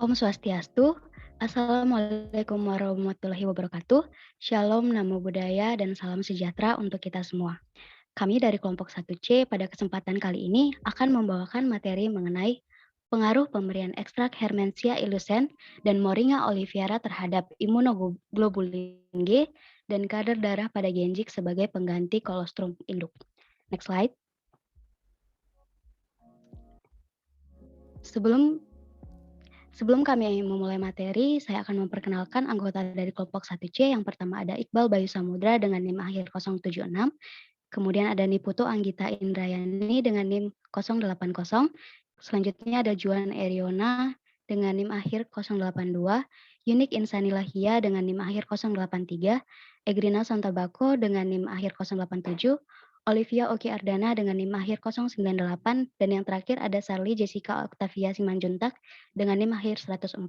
Om Swastiastu, Assalamualaikum warahmatullahi wabarakatuh, Shalom, Namo Buddhaya, dan salam sejahtera untuk kita semua. Kami dari kelompok 1C pada kesempatan kali ini akan membawakan materi mengenai pengaruh pemberian ekstrak Hermensia illucens dan Moringa oleifera terhadap imunoglobulin G dan kadar darah pada genjik sebagai pengganti kolostrum induk. Next slide. Sebelum kami memulai materi, saya akan memperkenalkan anggota dari kelompok 1C. Yang pertama ada Iqbal Bayu Samudra dengan NIM akhir 076. Kemudian ada Niputu Anggita Indrayani dengan NIM 080. Selanjutnya ada Juan Eriona dengan NIM akhir 082. Yunik Insanilahia dengan NIM akhir 083. Egrina Santabako dengan NIM akhir 087. Olivia Oki Ardana dengan NIM akhir 098, dan yang terakhir ada Sarli Jessica Octavia Simanjuntak dengan NIM akhir 104.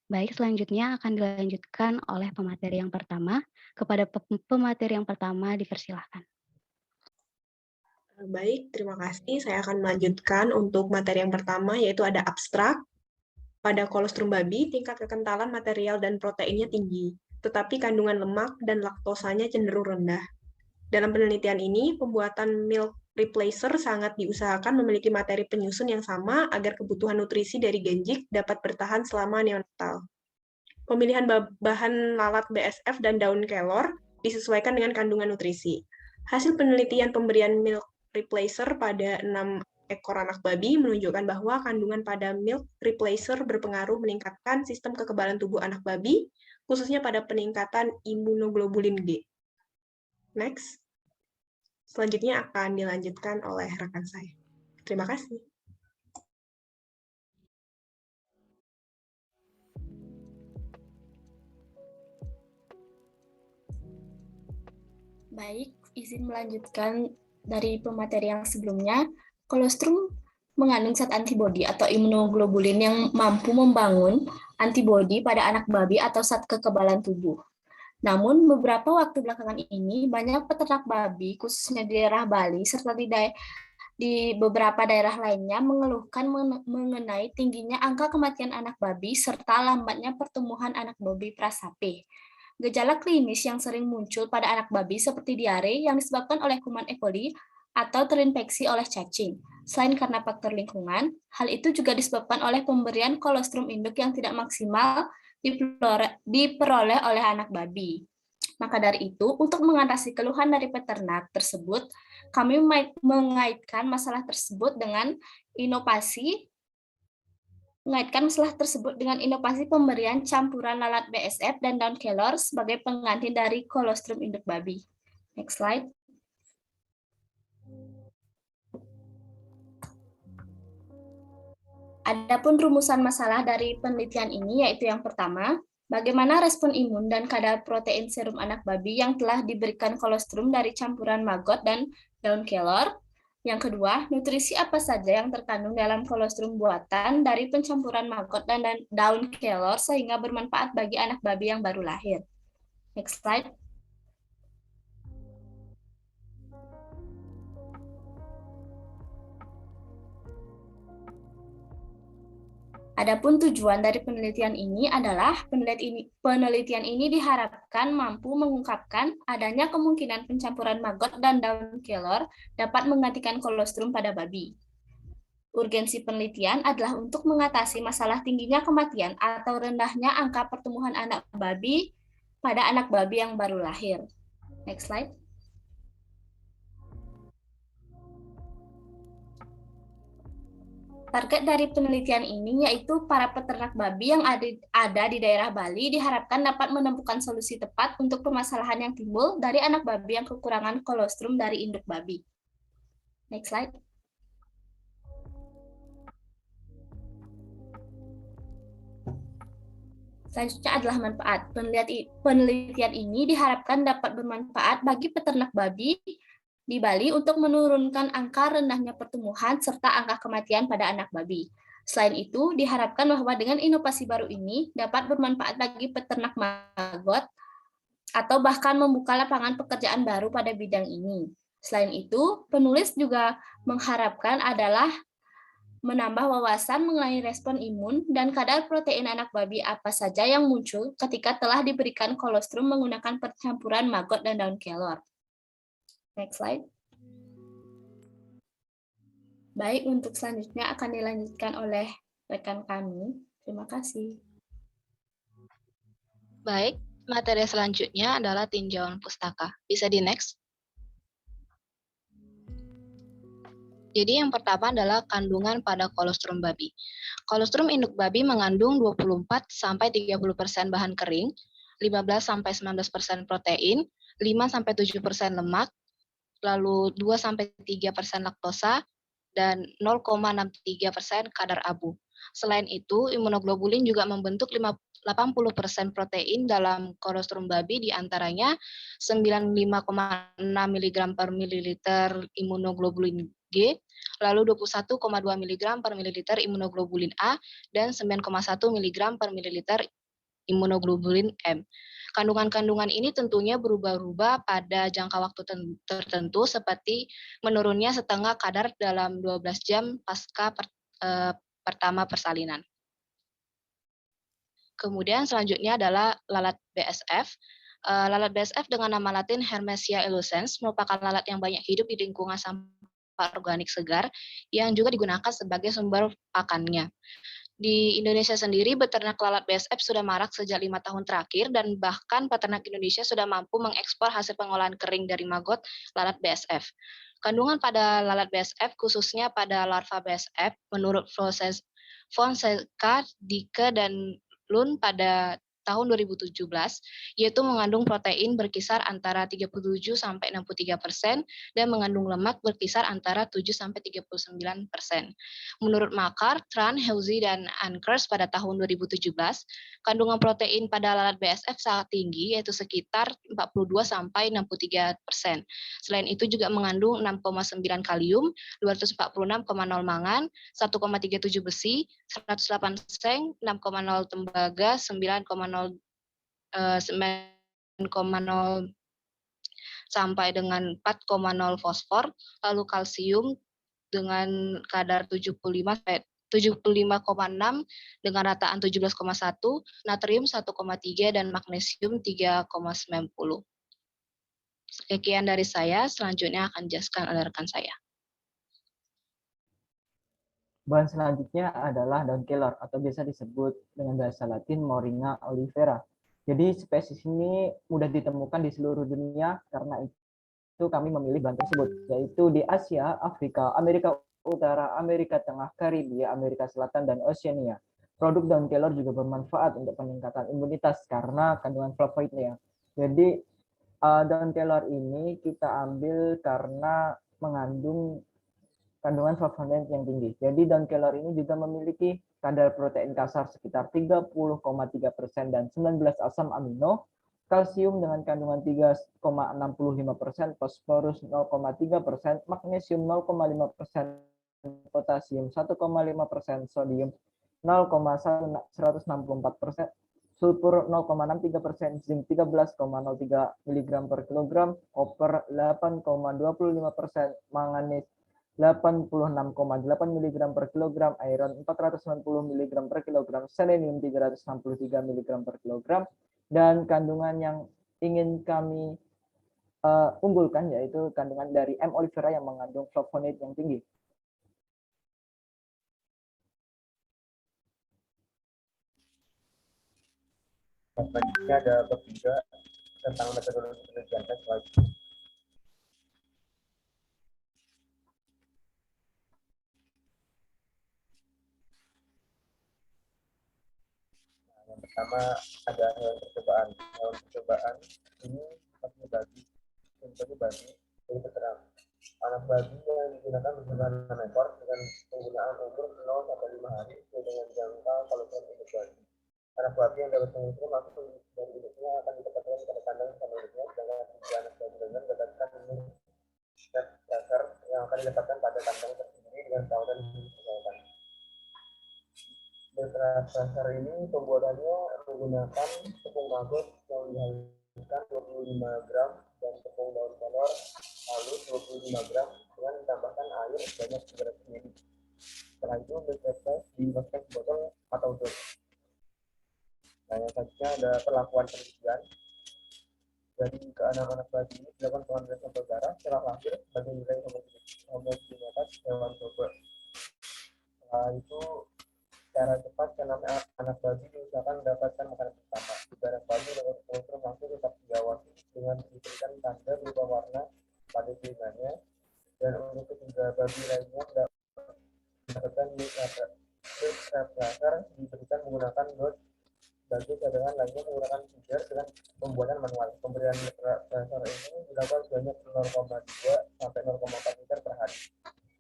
Baik, selanjutnya akan dilanjutkan oleh pemateri yang pertama. Kepada pemateri yang pertama, dipersilahkan. Baik, terima kasih. Saya akan melanjutkan untuk materi yang pertama, yaitu ada abstrak. Pada kolostrum babi, tingkat kekentalan material dan proteinnya tinggi, tetapi kandungan lemak dan laktosanya cenderung rendah. Dalam penelitian ini, pembuatan milk replacer sangat diusahakan memiliki materi penyusun yang sama agar kebutuhan nutrisi dari genjik dapat bertahan selama neonatal. Pemilihan bahan lalat BSF dan daun kelor disesuaikan dengan kandungan nutrisi. Hasil penelitian pemberian milk replacer pada 6 ekor anak babi menunjukkan bahwa kandungan pada milk replacer berpengaruh meningkatkan sistem kekebalan tubuh anak babi, khususnya pada peningkatan imunoglobulin G. Next. Selanjutnya akan dilanjutkan oleh rekan saya. Terima kasih. Baik, izin melanjutkan dari pemateri yang sebelumnya. Kolostrum mengandung zat antibodi atau imunoglobulin yang mampu membangun antibodi pada anak babi atau zat kekebalan tubuh. Namun beberapa waktu belakangan ini banyak peternak babi khususnya di daerah Bali serta di beberapa daerah lainnya mengeluhkan mengenai tingginya angka kematian anak babi serta lambatnya pertumbuhan anak babi prasape. Gejala klinis yang sering muncul pada anak babi seperti diare yang disebabkan oleh kuman E. coli atau terinfeksi oleh cacing. Selain karena faktor lingkungan, hal itu juga disebabkan oleh pemberian kolostrum induk yang tidak maksimal diperoleh oleh anak babi. Maka dari itu, untuk mengatasi keluhan dari peternak tersebut, kami mengaitkan masalah tersebut dengan inovasi pemberian campuran lalat BSF dan daun kelor sebagai pengganti dari kolostrum induk babi. Next slide. Adapun rumusan masalah dari penelitian ini yaitu yang pertama, bagaimana respon imun dan kadar protein serum anak babi yang telah diberikan kolostrum dari campuran maggot dan daun kelor. Yang kedua, nutrisi apa saja yang terkandung dalam kolostrum buatan dari pencampuran maggot dan daun kelor sehingga bermanfaat bagi anak babi yang baru lahir. Next slide. Adapun tujuan dari penelitian ini adalah penelitian ini diharapkan mampu mengungkapkan adanya kemungkinan pencampuran maggot dan daun kelor dapat menggantikan kolostrum pada babi. Urgensi penelitian adalah untuk mengatasi masalah tingginya kematian atau rendahnya angka pertumbuhan anak babi pada anak babi yang baru lahir. Next slide. Target dari penelitian ini yaitu para peternak babi yang ada di daerah Bali diharapkan dapat menemukan solusi tepat untuk permasalahan yang timbul dari anak babi yang kekurangan kolostrum dari induk babi. Next slide. Selanjutnya adalah manfaat. Penelitian ini diharapkan dapat bermanfaat bagi peternak babi di Bali untuk menurunkan angka rendahnya pertumbuhan serta angka kematian pada anak babi. Selain itu, diharapkan bahwa dengan inovasi baru ini dapat bermanfaat bagi peternak maggot atau bahkan membuka lapangan pekerjaan baru pada bidang ini. Selain itu, penulis juga mengharapkan adalah menambah wawasan mengenai respon imun dan kadar protein anak babi apa saja yang muncul ketika telah diberikan kolostrum menggunakan percampuran maggot dan daun kelor. Next slide. Baik, untuk selanjutnya akan dilanjutkan oleh rekan kami. Terima kasih. Baik, materi selanjutnya adalah tinjauan pustaka. Bisa di next? Jadi yang pertama adalah kandungan pada kolostrum babi. Kolostrum induk babi mengandung 24-30% bahan kering, 15-19% protein, 5-7% lemak, lalu 2-3% laktosa, dan 0,63% kadar abu. Selain itu, imunoglobulin juga membentuk 80% protein dalam kolostrum babi, diantaranya 95,6 mg per mililiter imunoglobulin G, lalu 21,2 mg per mililiter imunoglobulin A, dan 9,1 mg per mililiter imunoglobulin M. Kandungan-kandungan ini tentunya berubah-ubah pada jangka waktu tertentu, seperti menurunnya setengah kadar dalam 12 jam pasca pertama persalinan. Kemudian selanjutnya adalah lalat BSF. Lalat BSF dengan nama latin Hermesia illucens merupakan lalat yang banyak hidup di lingkungan sampah organik segar yang juga digunakan sebagai sumber pakannya. Di Indonesia sendiri, beternak lalat BSF sudah marak sejak 5 tahun terakhir, dan bahkan peternak Indonesia sudah mampu mengekspor hasil pengolahan kering dari maggot lalat BSF. Kandungan pada lalat BSF, khususnya pada larva BSF, menurut Fonseca, Dike, dan Lund pada tahun 2017, yaitu mengandung protein berkisar antara 37-63% dan mengandung lemak berkisar antara 7-39%. Menurut Makar, Tran, Heusi, dan Ankers pada tahun 2017, kandungan protein pada lalat BSF sangat tinggi, yaitu sekitar 42-63%. Selain itu juga mengandung 6,9 kalium, 246,0 mangan, 1,37 besi, 108 seng, 6,0 tembaga, 9,0 sampai dengan 4,0 fosfor, lalu kalsium dengan kadar 75,6 dengan rataan 17,1, natrium 1,3, dan magnesium 3,90. Sekian dari saya, selanjutnya akan dijelaskan oleh rekan saya. Bahan selanjutnya adalah daun kelor atau biasa disebut dengan bahasa Latin Moringa olivera. Jadi spesies ini mudah ditemukan di seluruh dunia, karena itu kami memilih bahan tersebut, yaitu di Asia, Afrika, Amerika Utara, Amerika Tengah, Karibia, Amerika Selatan, dan Oceania. Produk daun kelor juga bermanfaat untuk peningkatan imunitas karena kandungan flavonoidnya. Jadi daun kelor ini kita ambil karena mengandung kandungan flavonoid yang tinggi. Jadi daun kelor ini juga memiliki kadar protein kasar sekitar 30,3% dan 19 asam amino, kalsium dengan kandungan 3,65%, fosforus 0,3%, magnesium 0,5%, potasium 1,5%, sodium 0,164%, sulfur 0,63%, zinc 13,03 mg per kilogram, koper 8,25%, manganis 86,8 mg per kilogram, iron 490 mg per kilogram, selenium 363 mg per kilogram, dan kandungan yang ingin kami unggulkan yaitu kandungan dari M. olivera yang mengandung flavonoid yang tinggi. Selanjutnya ada bab 3 tentang metodologi penelitian tes lagi. Yang pertama ada hewan percobaan. Hewan percobaan ini contohnya babi, jadi terang. Anak babi yang digunakan berjumlah 6 ekor dengan penggunaan umur 0 sampai 5 hari sesuai dengan jangka kolostrum induk babi. Anak babi yang dapat kolostrum langsung dari induknya akan ditempatkan pada kandang sama induknya, sedangkan anak babi dengan mendapatkan umur dasar yang akan didapatkan pada kandang tersendiri dengan perawatan disesuaikan. Dasar ini pembuatannya menggunakan tepung maggot yang dihaluskan 25 gram dan tepung daun kelor halus 25 gram dengan ditambahkan air sebanyak 300 ml. Setelah itu dimasukkan ke botol atau dot. Nah, yang selanjutnya ada perlakuan penelitian. Dari ke anak-anak babi ini dilakukan pengambilan sampel darah setelah lahir sebagai nilai homogenitas hewan coba. Setelah itu secara cepat keenam anak babi diusahakan mendapatkan makanan pertama. Darah babi dapat kolostrum langsung tetap diawasi dengan diberikan tanda berupa warna pada telinganya, dan untuk ketiga babi lainnya mendapatkan milk replacer diberikan menggunakan dot. Bagi cadangan lainnya menggunakan feeder dengan pembuatan manual. Pemberian replacer ini dilakukan sebanyak 0,2 sampai 0,4 liter per hari.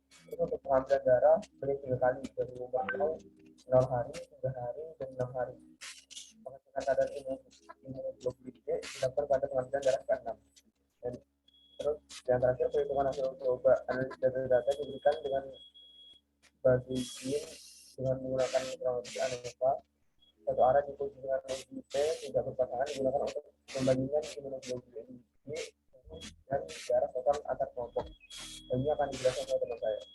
Terus untuk pengambilan darah beri 3 kali dari umur 0 hari, 3 hari, dan 6 hari. Pengecekan kadar imunoglobulin G dilakukan pada pengambilan darah ke-6. Dan terus yang terakhir perhitungan hasil coba analisis data diberikan dengan bagi gene dengan menggunakan metodologi ANOVA. Satu arah dikunci dengan logik P tidak berpasangan digunakan untuk pembagian imunoglobulin G dan darah total antar kelompok. Ini akan dijelaskan oleh teman saya.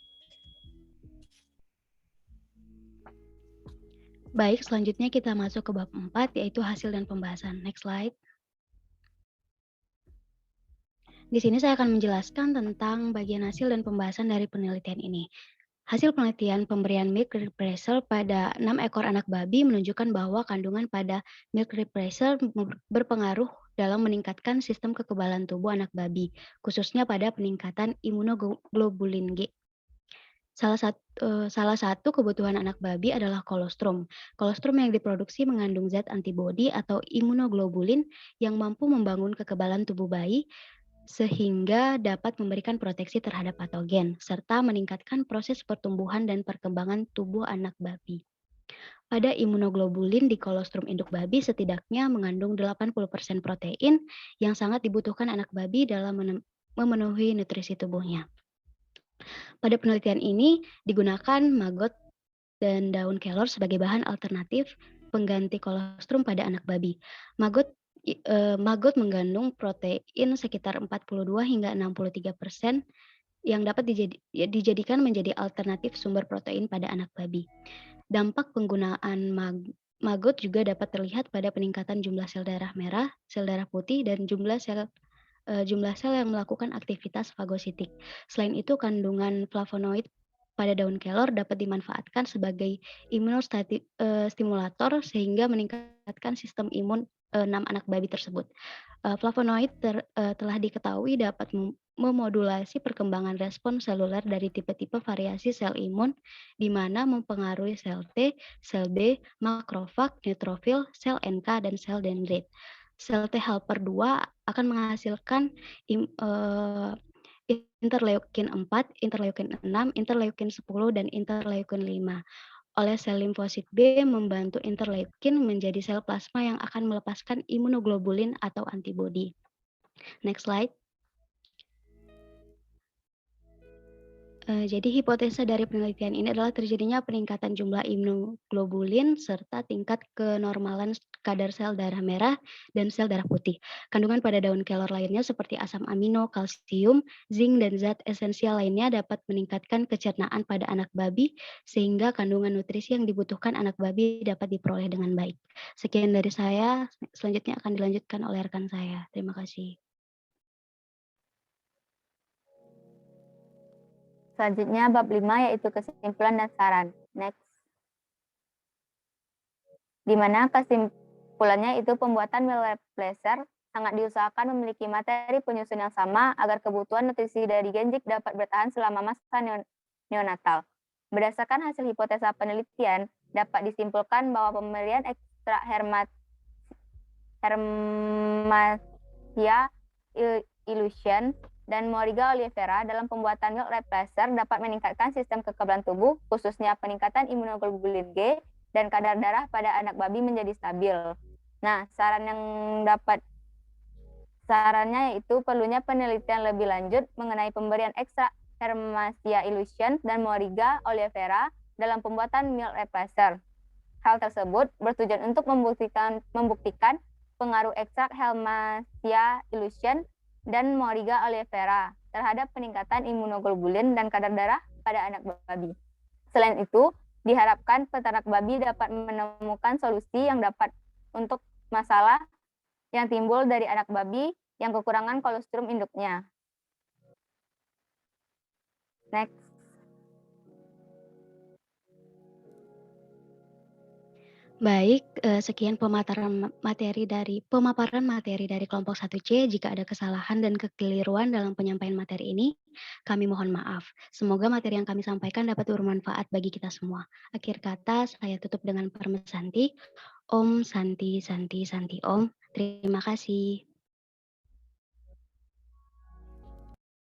Baik, selanjutnya kita masuk ke bab 4, yaitu hasil dan pembahasan. Next slide. Di sini saya akan menjelaskan tentang bagian hasil dan pembahasan dari penelitian ini. Hasil penelitian pemberian milk replacer pada 6 ekor anak babi menunjukkan bahwa kandungan pada milk replacer berpengaruh dalam meningkatkan sistem kekebalan tubuh anak babi, khususnya pada peningkatan imunoglobulin G. Salah satu kebutuhan anak babi adalah kolostrum. Kolostrum yang diproduksi mengandung zat antibodi atau imunoglobulin yang mampu membangun kekebalan tubuh bayi sehingga dapat memberikan proteksi terhadap patogen, serta meningkatkan proses pertumbuhan dan perkembangan tubuh anak babi. Pada imunoglobulin di kolostrum induk babi setidaknya mengandung 80% protein yang sangat dibutuhkan anak babi dalam memenuhi nutrisi tubuhnya. Pada penelitian ini digunakan maggot dan daun kelor sebagai bahan alternatif pengganti kolostrum pada anak babi. Maggot mengandung protein sekitar 42 hingga 63% yang dapat dijadikan menjadi alternatif sumber protein pada anak babi. Dampak penggunaan maggot juga dapat terlihat pada peningkatan jumlah sel darah merah, sel darah putih, dan jumlah sel yang melakukan aktivitas fagositik. Selain itu, kandungan flavonoid pada daun kelor dapat dimanfaatkan sebagai imunostimulator sehingga meningkatkan sistem imun 6 anak babi tersebut. Flavonoid telah diketahui dapat memodulasi perkembangan respon seluler dari tipe-tipe variasi sel imun, di mana mempengaruhi sel T, sel B, makrofag, neutrofil, sel NK, dan sel dendrit. Sel T helper 2 akan menghasilkan interleukin 4, interleukin 6, interleukin 10, dan interleukin 5. Oleh sel limfosit B membantu interleukin menjadi sel plasma yang akan melepaskan imunoglobulin atau antibodi. Next slide. Jadi hipotesa dari penelitian ini adalah terjadinya peningkatan jumlah imunoglobulin serta tingkat kenormalan kadar sel darah merah dan sel darah putih. Kandungan pada daun kelor lainnya seperti asam amino, kalsium, zinc, dan zat esensial lainnya dapat meningkatkan kecernaan pada anak babi sehingga kandungan nutrisi yang dibutuhkan anak babi dapat diperoleh dengan baik. Sekian dari saya, selanjutnya akan dilanjutkan oleh rekan saya. Terima kasih. Selanjutnya bab 5 yaitu kesimpulan dan saran. Next. Di mana kesimpulannya itu pembuatan milk replacer sangat diusahakan memiliki materi penyusun yang sama agar kebutuhan nutrisi dari genjik dapat bertahan selama masa neonatal. Berdasarkan hasil hipotesa penelitian, dapat disimpulkan bahwa pemberian ekstrak Hermatia illusion dan Moringa oleifera dalam pembuatan milk replacer dapat meningkatkan sistem kekebalan tubuh, khususnya peningkatan imunoglobulin G dan kadar darah pada anak babi menjadi stabil. Nah, sarannya yaitu perlunya penelitian lebih lanjut mengenai pemberian ekstrak Hermatia illusion dan Moringa oleifera dalam pembuatan milk replacer. Hal tersebut bertujuan untuk membuktikan pengaruh ekstrak Hermatia illusion dan Moringa oleifera terhadap peningkatan imunoglobulin dan kadar darah pada anak babi. Selain itu, Diharapkan peternak babi dapat menemukan solusi yang dapat untuk masalah yang timbul dari anak babi yang kekurangan kolostrum induknya. Next. Baik, sekian pemaparan materi dari kelompok 1C. Jika ada kesalahan dan kekeliruan dalam penyampaian materi ini, kami mohon maaf. Semoga materi yang kami sampaikan dapat bermanfaat bagi kita semua. Akhir kata, saya tutup dengan Parmesanti. Om Santi Santi Santi Om. Terima kasih.